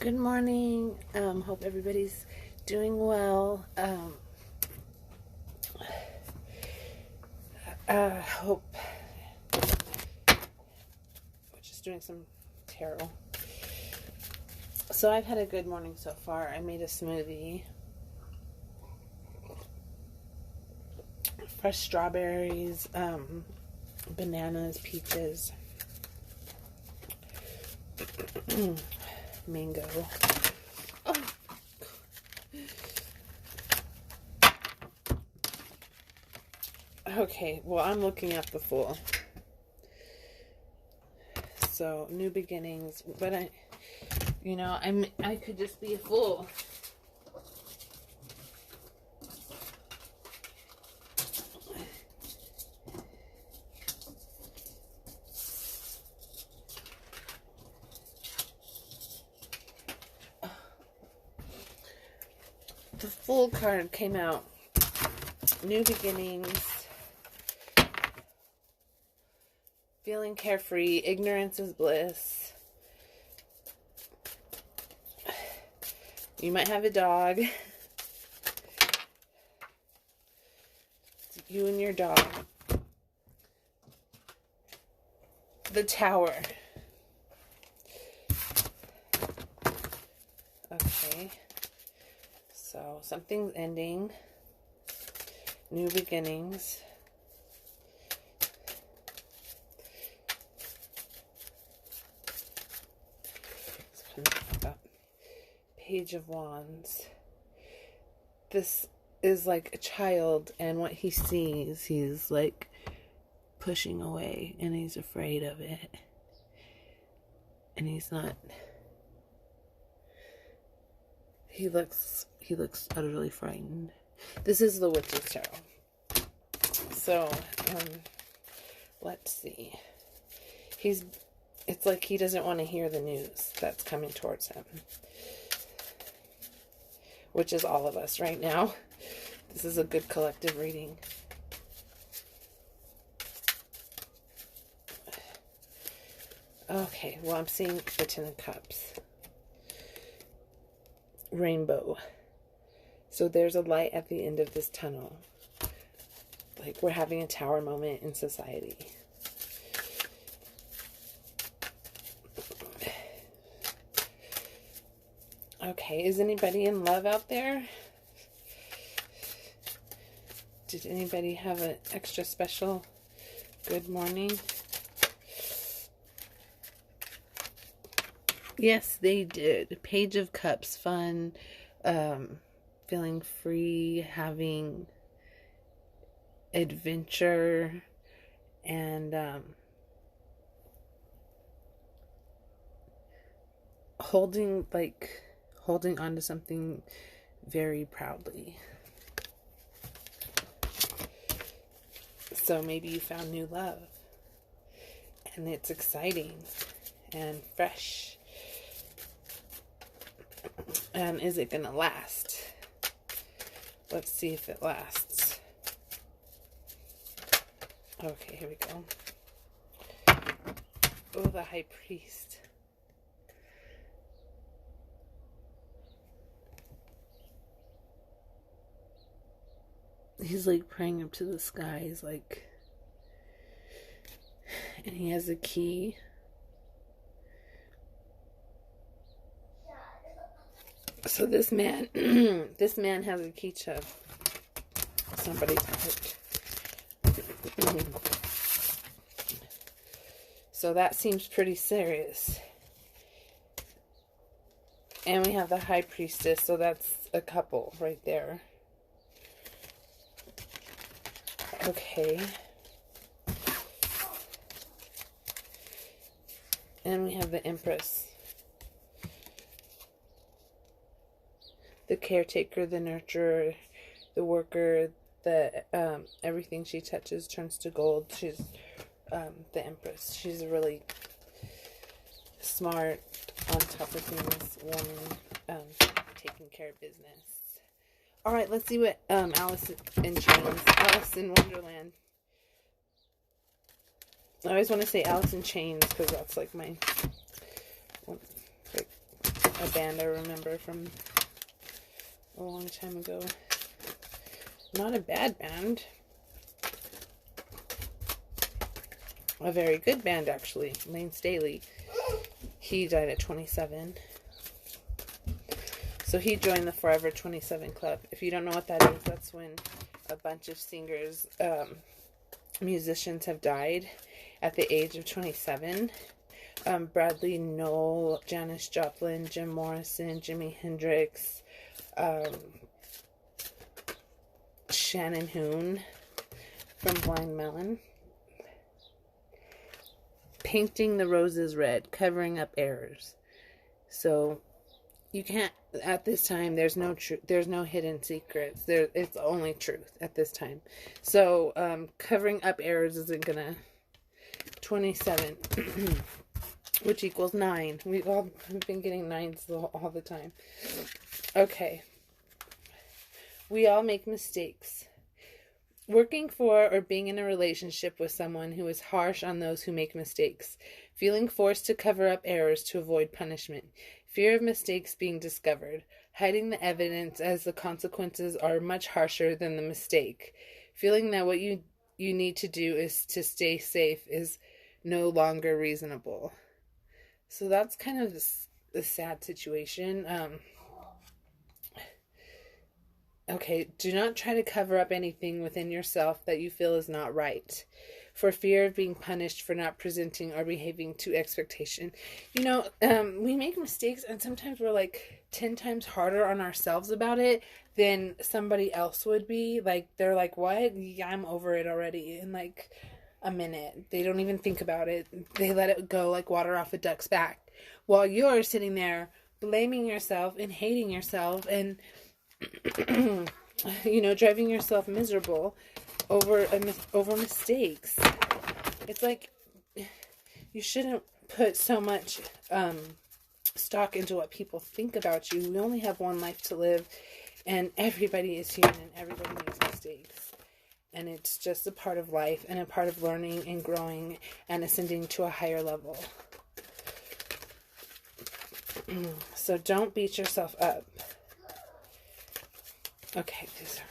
Good morning. Hope everybody's doing well. Hope we're just doing some tarot. So I've had a good morning so far. I made a smoothie. Fresh strawberries, bananas, peaches, mango. Oh. Okay, well, I'm looking at the Fool. So, new beginnings, but I could just be a fool. The Fool card came out. New beginnings. Feeling carefree. Ignorance is bliss. You might have a dog. It's you and your dog. The Tower. Okay. So, something's ending. New beginnings. Page of Wands. This is like a child, and what he sees, he's like pushing away, and he's afraid of it. And he's not... He looks utterly frightened. This is the Witch's Tarot. So, let's see. It's like he doesn't want to hear the news that's coming towards him. Which is all of us right now. This is a good collective reading. Okay, well, I'm seeing the Ten of Cups. Rainbow. So there's a light at the end of this tunnel. Like we're having a tower moment in society. Okay, is anybody in love out there? Did anybody have an extra special good morning? Yes, they did. Page of Cups, fun, feeling free, having adventure, and holding on to something very proudly. So maybe you found new love, and it's exciting and fresh. And is it going to last? Let's see if it lasts. Okay, here we go. Oh, the High Priest. He's like praying up to the skies, like, and he has a key. So this man, this man has a key to somebody's heart. So that seems pretty serious. And we have the High Priestess, so that's a couple right there. Okay. And we have the Empress. The caretaker, the nurturer, the worker, the everything she touches turns to gold. She's the Empress. She's a really smart, on top of things woman, taking care of business. All right, let's see what Alice in Chains, Alice in Wonderland. I always want to say Alice in Chains because that's like my a band I remember from a long time ago. Not a bad band. A very good band, actually. Lane Staley. He died at 27. So he joined the Forever 27 Club. If you don't know what that is, that's when a bunch of singers, musicians have died at the age of 27. Bradley Nowell, Janis Joplin, Jim Morrison, Jimi Hendrix, Shannon Hoon from Blind Melon. Painting the roses red, covering up errors. So you can't, at this time, there's no hidden secrets. It's only truth at this time. So covering up errors isn't gonna. 27 which equals 9. We've all been getting 9s all the time. Okay. We all make mistakes. Working for or being in a relationship with someone who is harsh on those who make mistakes. Feeling forced to cover up errors to avoid punishment. Fear of mistakes being discovered. Hiding the evidence as the consequences are much harsher than the mistake. Feeling that what you need to do is to stay safe is no longer reasonable. So that's kind of a sad situation. Okay, do not try to cover up anything within yourself that you feel is not right, for fear of being punished for not presenting or behaving to expectation. You know, we make mistakes, and sometimes we're like 10 times harder on ourselves about it than somebody else would be. Like, they're like, what? Yeah, I'm over it already in like a minute. They don't even think about it. They let it go like water off a duck's back, while you're sitting there blaming yourself and hating yourself and you know, driving yourself miserable over mistakes. It's like you shouldn't put so much stock into what people think about you. We only have one life to live, and everybody is human and everybody makes mistakes. And it's just a part of life and a part of learning and growing and ascending to a higher level. So don't beat yourself up. Okay, these are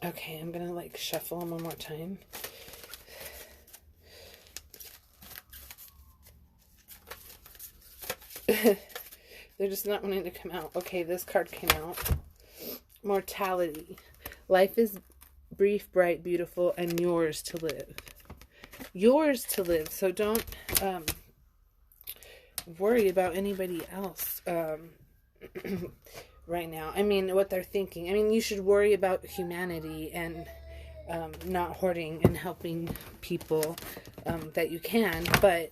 really... Okay, I'm gonna like shuffle them one more time. They're just not wanting to come out. Okay, this card came out. Mortality. Life is brief, bright, beautiful, and yours to live. Yours to live. So don't worry about anybody else right now. I mean, what they're thinking. I mean, you should worry about humanity and not hoarding and helping people that you can. But,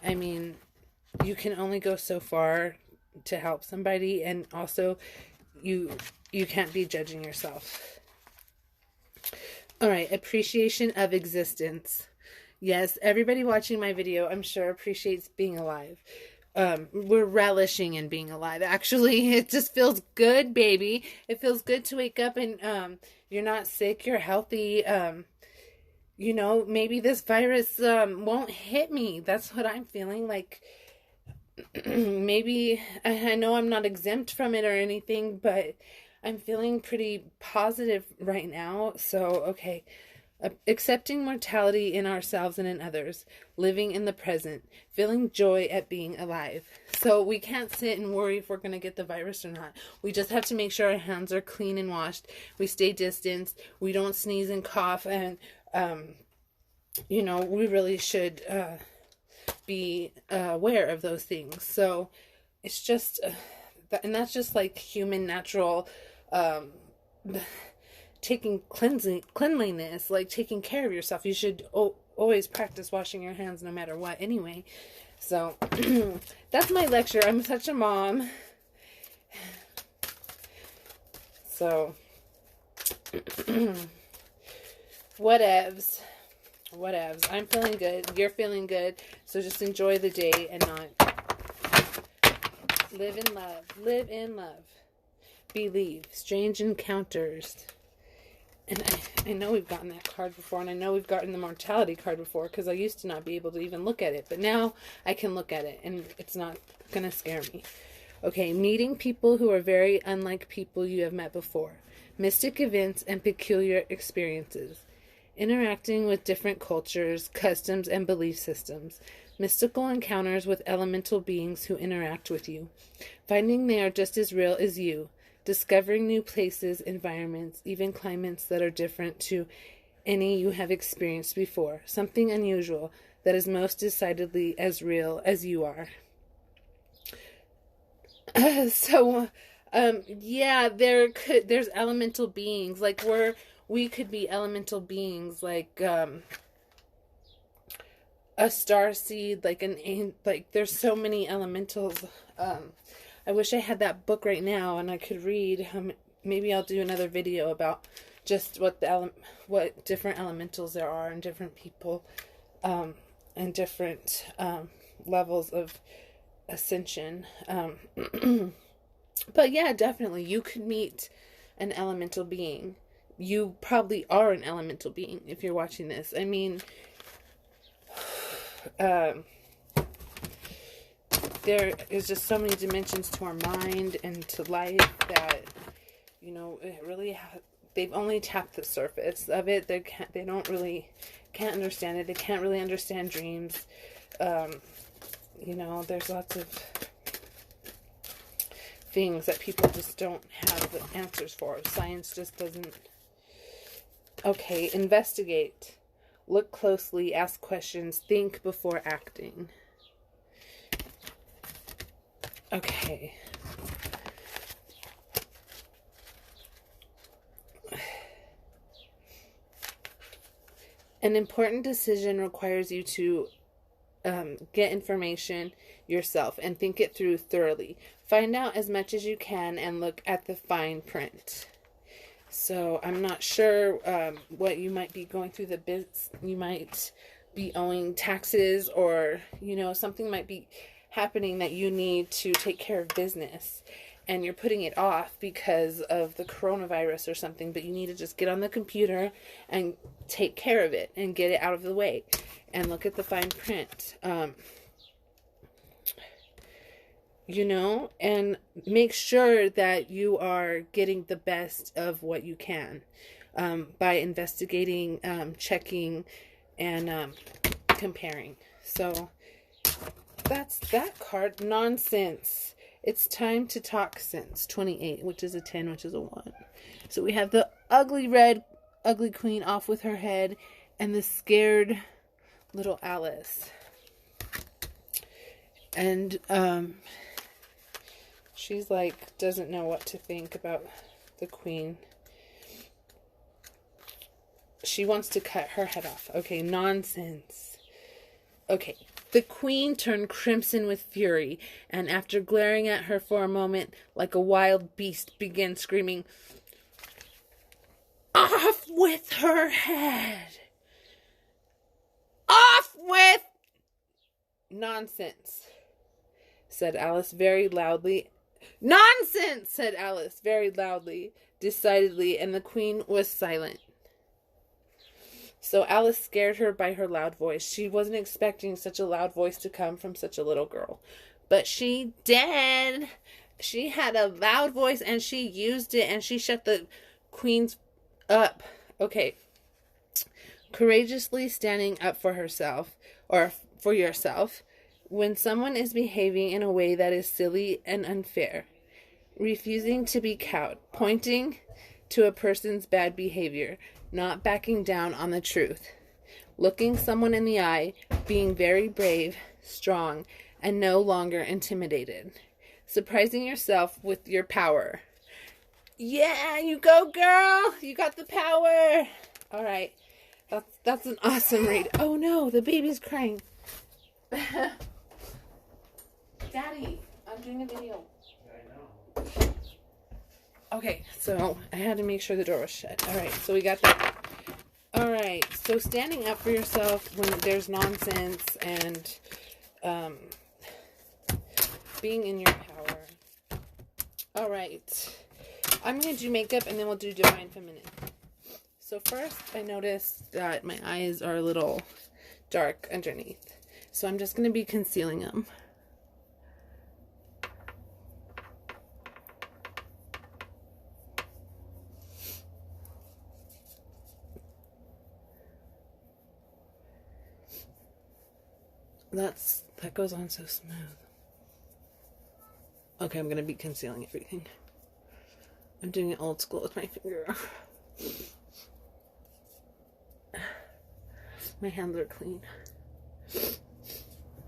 I mean, you can only go so far to help somebody, and also you can't be judging yourself. All right, appreciation of existence. Yes, everybody watching my video, I'm sure, appreciates being alive. We're relishing in being alive. Actually, it just feels good, baby. It feels good to wake up and you're not sick, you're healthy. You know, maybe this virus won't hit me. That's what I'm feeling like. Maybe, I know I'm not exempt from it or anything, but I'm feeling pretty positive right now. So, okay. Accepting mortality in ourselves and in others, living in the present, feeling joy at being alive. So we can't sit and worry if we're going to get the virus or not. We just have to make sure our hands are clean and washed. We stay distanced. We don't sneeze and cough. And, you know, we really should be aware of those things. So it's just, and that's just like human natural taking cleanliness, like taking care of yourself. You should always practice washing your hands no matter what anyway. So that's my lecture. I'm such a mom. So whatevs. I'm feeling good. You're feeling good. So just enjoy the day and not live in love. Live in love. Believe. Strange encounters. And I know we've gotten that card before, and I know we've gotten the mortality card before, because I used to not be able to even look at it, but now I can look at it, and it's not going to scare me. Okay, meeting people who are very unlike people you have met before. Mystic events and peculiar experiences. Interacting with different cultures, customs, and belief systems. Mystical encounters with elemental beings who interact with you. Finding they are just as real as you. Discovering new places, environments, even climates that are different to any you have experienced before. Something unusual that is most decidedly as real as you are. Yeah, there's elemental beings, like we could be elemental beings, like a star seed, like there's so many elementals. I wish I had that book right now and I could read. Maybe I'll do another video about just what different elementals there are and different people, and different levels of ascension. But yeah, definitely you could meet an elemental being. You probably are an elemental being if you're watching this. I mean, there is just so many dimensions to our mind and to life that, you know, it really they've only tapped the surface of it. They can't understand it. They can't really understand dreams. You know, there's lots of things that people just don't have the answers for. Science just doesn't. Okay, investigate. Look closely, ask questions, think before acting. Okay. An important decision requires you to get information yourself and think it through thoroughly. Find out as much as you can and look at the fine print. So I'm not sure what you might be going through the biz. You might be owing taxes, or, you know, something might be happening that you need to take care of business, and you're putting it off because of the coronavirus or something, but you need to just get on the computer and take care of it and get it out of the way and look at the fine print. You know, and make sure that you are getting the best of what you can by investigating, checking, and comparing. So that's that card. Nonsense. It's time to talk sense. 28, which is a 10, which is a 1. So we have the ugly queen off with her head, and the scared little Alice. And she's like, doesn't know what to think about the queen. She wants to cut her head off. Okay, nonsense. Okay, the queen turned crimson with fury, and after glaring at her for a moment like a wild beast, began screaming, "Off with her head! Off with..." "Nonsense," said Alice very loudly. "Nonsense," said Alice very loudly, decidedly, and the queen was silent. So Alice scared her by her loud voice. She wasn't expecting such a loud voice to come from such a little girl. But she did. She had a loud voice and she used it, and she shut the queen's up. Okay. Courageously standing up for herself, or for yourself, when someone is behaving in a way that is silly and unfair. Refusing to be cowed. Pointing to a person's bad behavior. Not backing down on the truth. Looking someone in the eye. Being very brave, strong, and no longer intimidated. Surprising yourself with your power. Yeah, you go, girl! You got the power! Alright. That's an awesome read. Oh no, the baby's crying. Daddy, I'm doing a video. I know. Okay, so I had to make sure the door was shut. Alright, so we got that. Alright, so standing up for yourself when there's nonsense and being in your power. Alright, I'm going to do makeup and then we'll do Divine Feminine. So first I noticed that my eyes are a little dark underneath. So I'm just going to be concealing them. That goes on so smooth. Okay, I'm going to be concealing everything. I'm doing it old school with my finger. My hands are clean.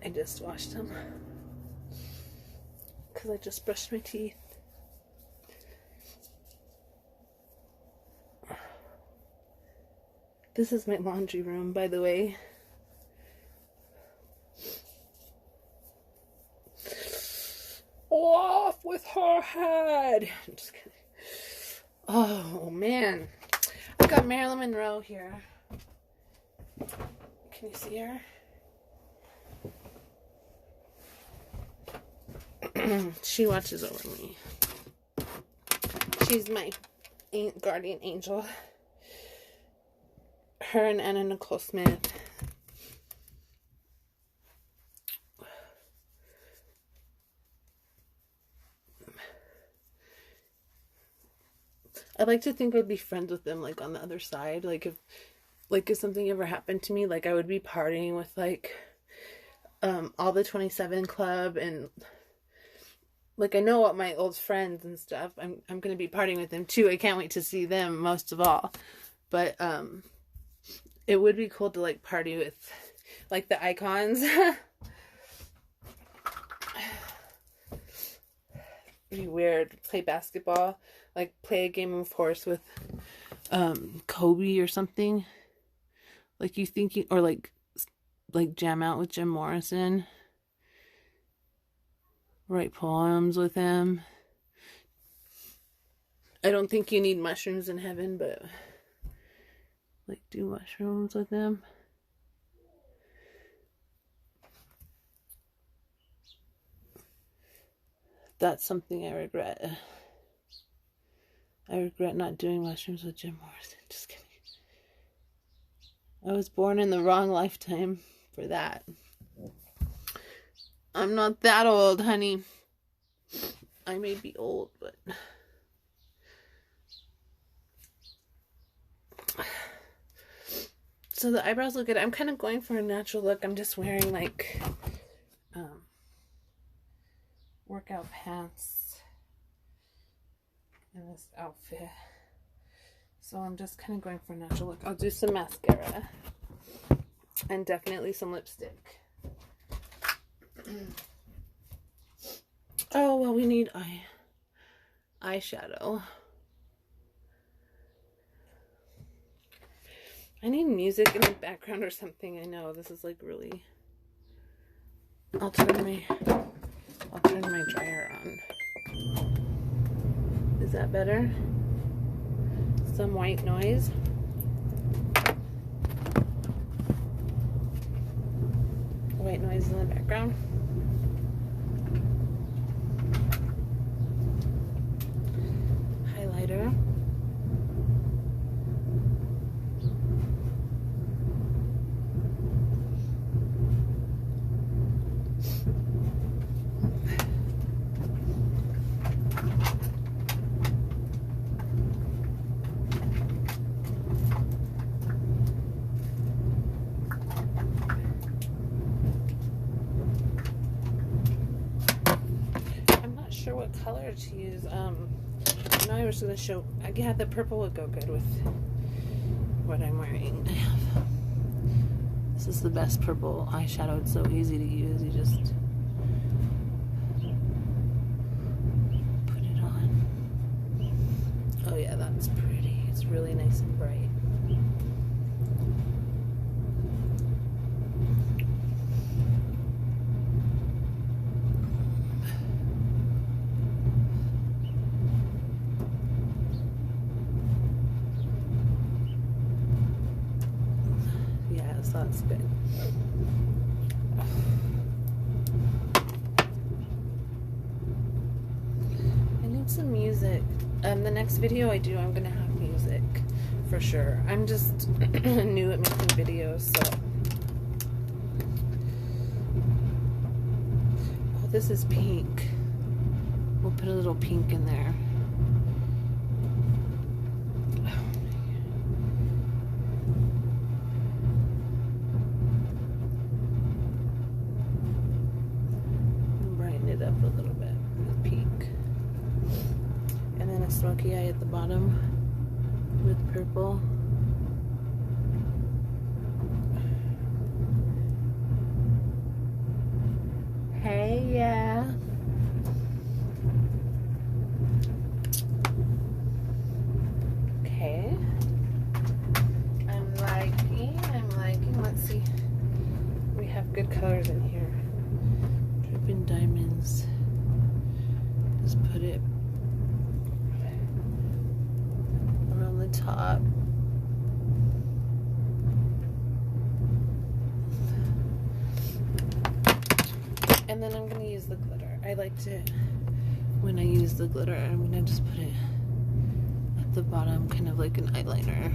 I just washed them because I just brushed my teeth. This is my laundry room, by the way. Off with her head! I'm just kidding. Oh man, I've got Marilyn Monroe here. Can you see her? She watches over me. She's my guardian angel. Her and Anna Nicole Smith. I'd like to think I'd be friends with them, like, on the other side. Like, if something ever happened to me, like, I would be partying with, like, all the 27 Club, and, like, I know what my old friends and stuff. I'm going to be partying with them, too. I can't wait to see them, most of all. But, it would be cool to, like, party with, like, the icons. It'd be weird. Play basketball. Like, play a game of horse with Kobe or something. Like, you think you, or like jam out with Jim Morrison. Write poems with him. I don't think you need mushrooms in heaven, but like, do mushrooms with him. That's something I regret. I regret not doing mushrooms with Jim Morrison. Just kidding. I was born in the wrong lifetime for that. I'm not that old, honey. I may be old, but... So the eyebrows look good. I'm kind of going for a natural look. I'm just wearing, like, workout pants in this outfit. So I'm just kind of going for a natural look. I'll do some mascara and definitely some lipstick. Oh, well, we need eyeshadow. I need music in the background or something. I know this is like really... I'll turn my dryer on. Is that better? Some white noise. White noise in the background. Highlighter. What color to use. Now I was going to show. Yeah, the purple would go good with what I'm wearing. This is the best purple eyeshadow. It's so easy to use. You just put it on. Oh yeah, that's pretty. It's really nice and bright. That's good. I need some music. The next video I do, I'm gonna have music for sure. I'm just new at making videos, so. Oh, this is pink. We'll put a little pink in there. Brighten it up a little bit with pink. And then a smoky eye at the bottom with purple. Hey, yeah. Okay. I'm liking. Let's see. We have good colors in here. Dripping diamonds. Just put it around the top. And then I'm going to use the glitter. I like to, when I use the glitter, I'm going to just put it at the bottom, kind of like an eyeliner.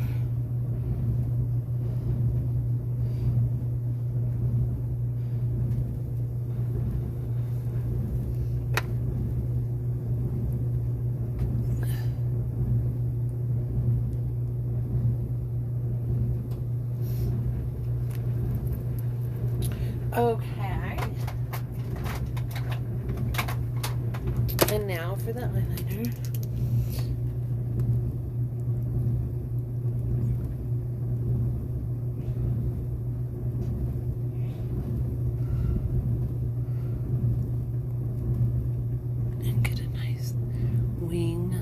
Okay. And now for the eyeliner. And get a nice wing.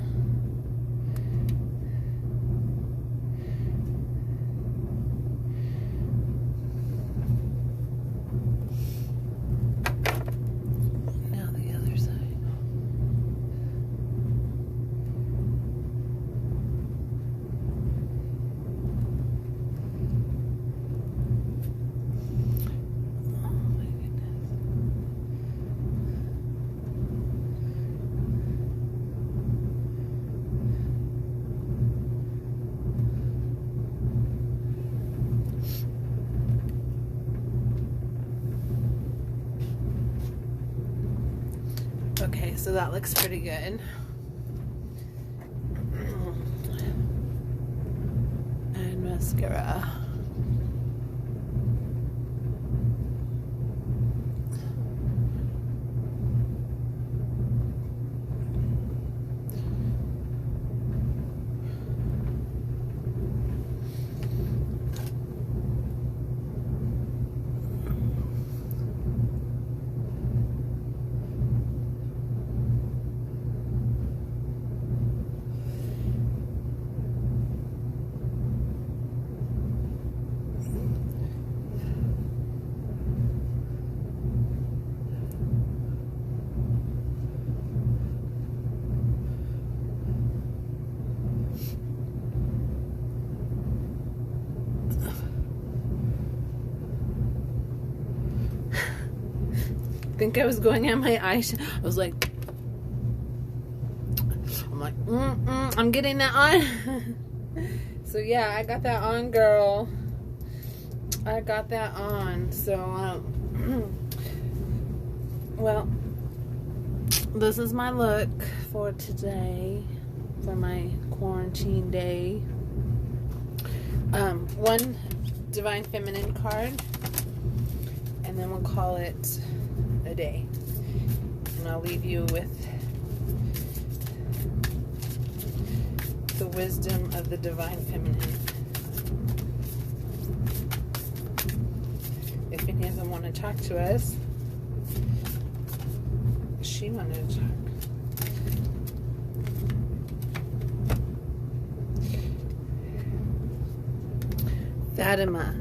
Okay, so that looks pretty good. And mascara. I think I was going at my eyes. I was like, I'm getting that on. So yeah, I got that on, girl. I got that on. So, well, this is my look for today, for my quarantine day. One Divine Feminine card, and then we'll call it a day. And I'll leave you with the wisdom of the Divine Feminine. If any of them want to talk to us, she wanted to talk. Fatima.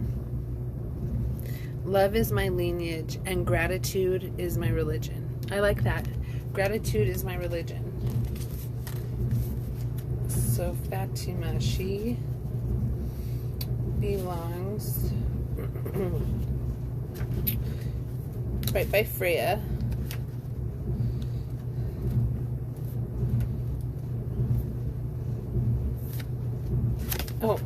Love is my lineage and gratitude is my religion. I like that. Gratitude is my religion. So Fatima, she belongs right by Freya. Oh,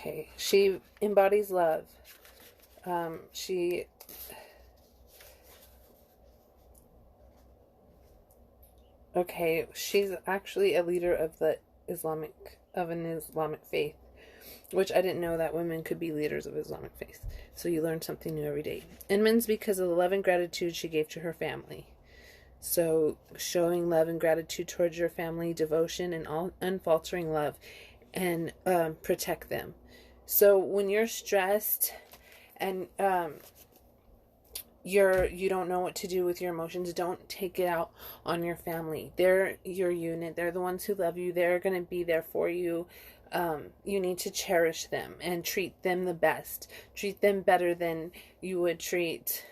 Okay, she embodies love. She's actually a leader of an Islamic faith, which I didn't know that women could be leaders of Islamic faith. So you learn something new every day. Inman's because of the love and gratitude she gave to her family. So showing love and gratitude towards your family, devotion and all unfaltering love, and protect them. So when you're stressed and you don't know what to do with your emotions, don't take it out on your family. They're your unit. They're the ones who love you. They're going to be there for you. You need to cherish them and treat them the best. Treat them better than you would treat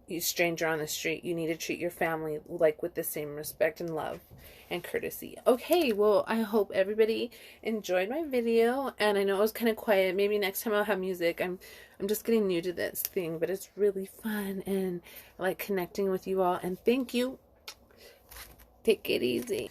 a stranger on the street. You need to treat your family like with the same respect and love and courtesy. Okay, well, I hope everybody enjoyed my video, and I know it was kind of quiet. Maybe next time I'll have music. I'm just getting new to this thing, but it's really fun, and I like connecting with you all, and thank you. Take it easy.